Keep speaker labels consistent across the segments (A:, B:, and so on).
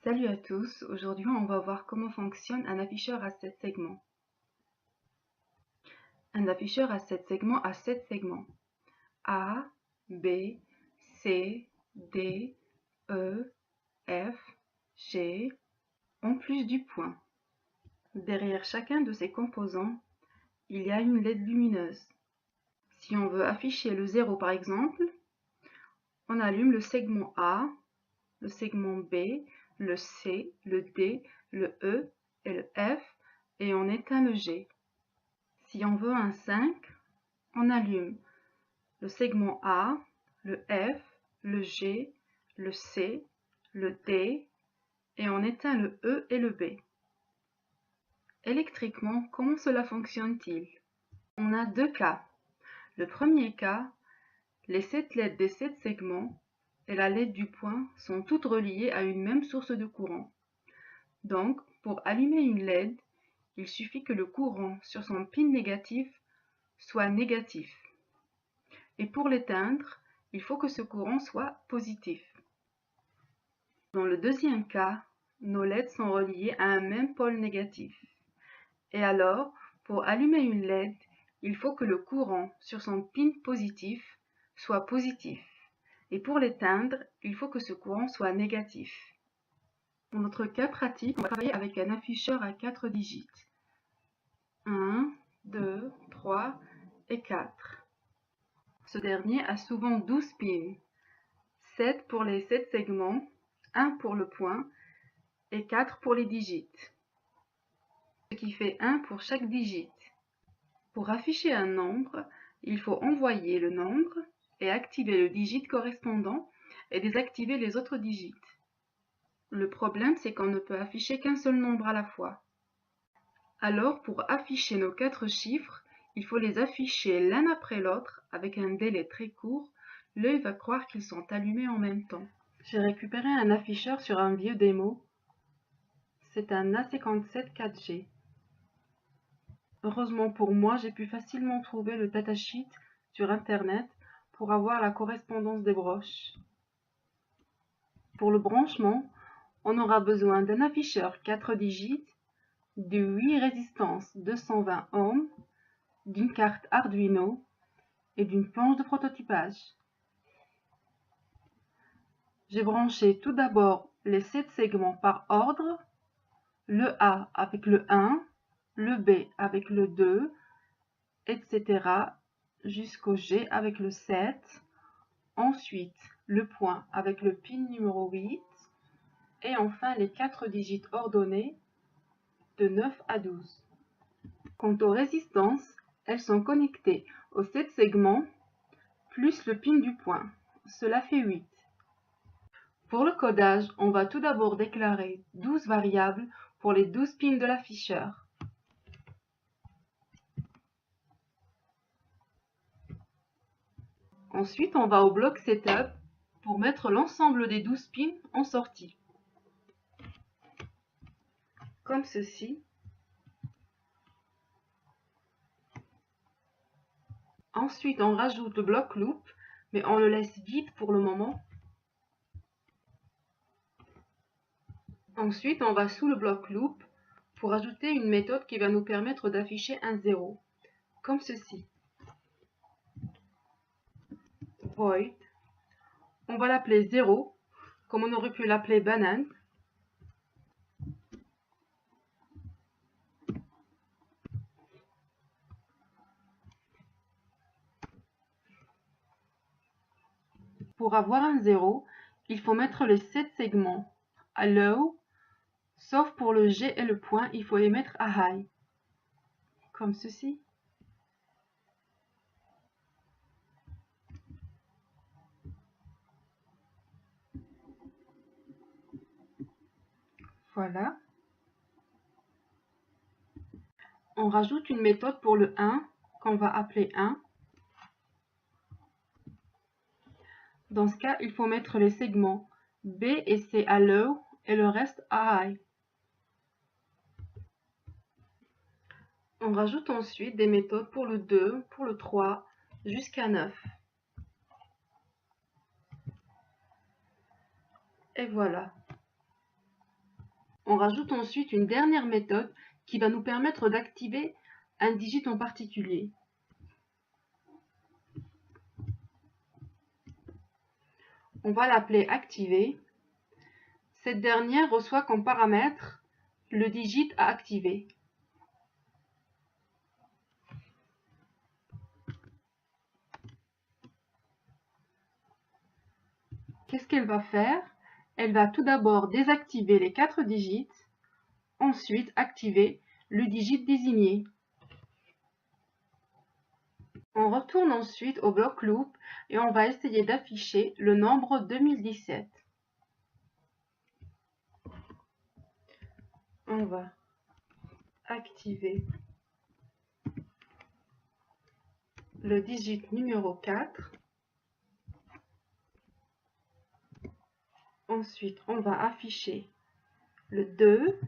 A: Salut à tous, aujourd'hui on va voir comment fonctionne un afficheur à 7 segments. Un afficheur à 7 segments a 7 segments. A, B, C, D, E, F, G, en plus du point. Derrière chacun de ces composants, il y a une LED lumineuse. Si on veut afficher le 0 par exemple, on allume le segment A, le segment B, le C, le D, le E et le F et on éteint le G. Si on veut un 5, on allume le segment A, le F, le G, le C, le D et on éteint le E et le B. Électriquement, comment cela fonctionne-t-il? On a deux cas. Le premier cas, les 7 LED des 7 segments et la LED du point sont toutes reliées à une même source de courant. Donc, pour allumer une LED, il suffit que le courant sur son pin négatif soit négatif. Et pour l'éteindre, il faut que ce courant soit positif. Dans le deuxième cas, nos LED sont reliés à un même pôle négatif. Et alors, pour allumer une LED, il faut que le courant sur son pin positif soit positif. Et pour l'éteindre, il faut que ce courant soit négatif. Dans notre cas pratique, on va travailler avec un afficheur à 4 digits. 1, 2, 3 et 4. Ce dernier a souvent 12 pins. 7 pour les 7 segments, 1 pour le point et 4 pour les digits, ce qui fait 1 pour chaque digit. Pour afficher un nombre, il faut envoyer le nombre et activer le digit correspondant et désactiver les autres digits. Le problème, c'est qu'on ne peut afficher qu'un seul nombre à la fois. Alors, pour afficher nos 4 chiffres, il faut les afficher l'un après l'autre avec un délai très court. L'œil va croire qu'ils sont allumés en même temps. J'ai récupéré un afficheur sur un vieux démo. C'est un A57 4G. Heureusement pour moi, j'ai pu facilement trouver le datasheet sur internet pour avoir la correspondance des broches. Pour le branchement, on aura besoin d'un afficheur 4 digits, de 8 résistances 220 ohms, d'une carte Arduino et d'une planche de prototypage. J'ai branché tout d'abord les 7 segments par ordre, le A avec le 1, le B avec le 2, etc. jusqu'au G avec le 7. Ensuite, le point avec le pin numéro 8. Et enfin, les 4 digits ordonnés de 9 à 12. Quant aux résistances, elles sont connectées aux 7 segments plus le pin du point. Cela fait 8. Pour le codage, on va tout d'abord déclarer 12 variables pour les 12 pins de l'afficheur. Ensuite, on va au bloc Setup pour mettre l'ensemble des 12 pins en sortie. Comme ceci. Ensuite, on rajoute le bloc Loop, mais on le laisse vide pour le moment. Ensuite, on va sous le bloc Loop pour ajouter une méthode qui va nous permettre d'afficher un 0, comme ceci. Void. On va l'appeler 0, comme on aurait pu l'appeler banane. Pour avoir un 0, il faut mettre les 7 segments à low, sauf pour le G et le point, il faut les mettre à high, comme ceci. Voilà. On rajoute une méthode pour le 1 qu'on va appeler 1. Dans ce cas, il faut mettre les segments B et C à low et le reste à high. On rajoute ensuite des méthodes pour le 2, pour le 3, jusqu'à 9. Et voilà. On rajoute ensuite une dernière méthode qui va nous permettre d'activer un digit en particulier. On va l'appeler activer. Cette dernière reçoit comme paramètre le digit à activer. Qu'est-ce qu'elle va faire? Elle va tout d'abord désactiver les 4 digits, ensuite activer le digit désigné. On retourne ensuite au bloc loop et on va essayer d'afficher le nombre 2017. On va activer le digit numéro 4. Ensuite, on va afficher le 2.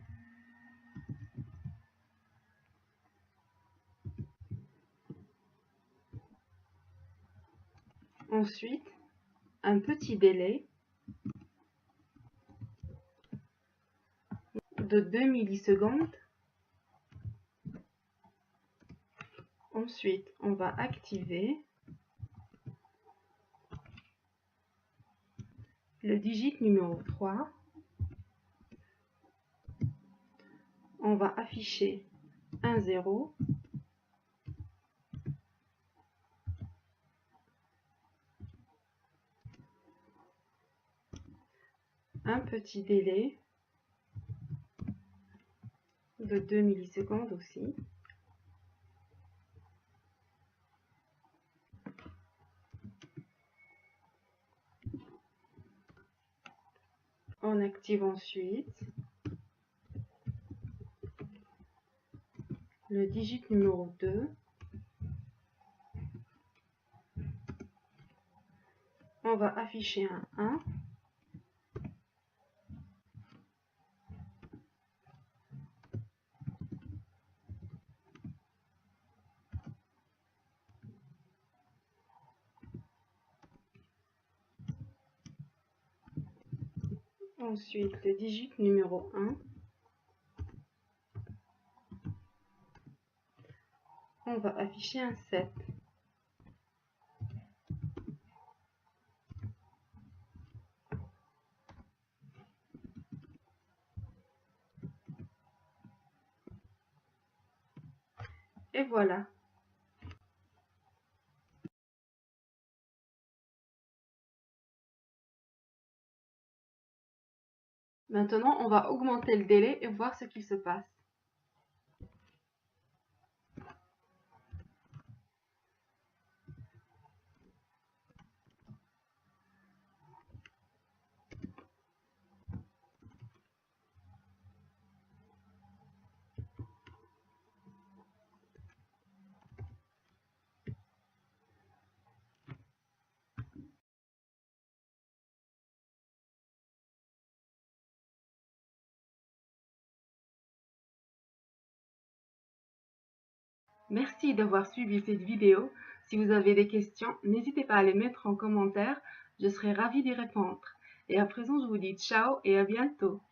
A: Ensuite, un petit délai de 2 millisecondes. Ensuite, on va activer le digit numéro 3. On va afficher un 0. Un petit délai de 2 millisecondes aussi. On active ensuite le digit numéro 2. On va afficher un 1. Ensuite, le digit numéro 1. On va afficher un 7. Et voilà. Maintenant, on va augmenter le délai et voir ce qu'il se passe. Merci d'avoir suivi cette vidéo. Si vous avez des questions, n'hésitez pas à les mettre en commentaire. Je serai ravie d'y répondre. Et à présent, je vous dis ciao et à bientôt.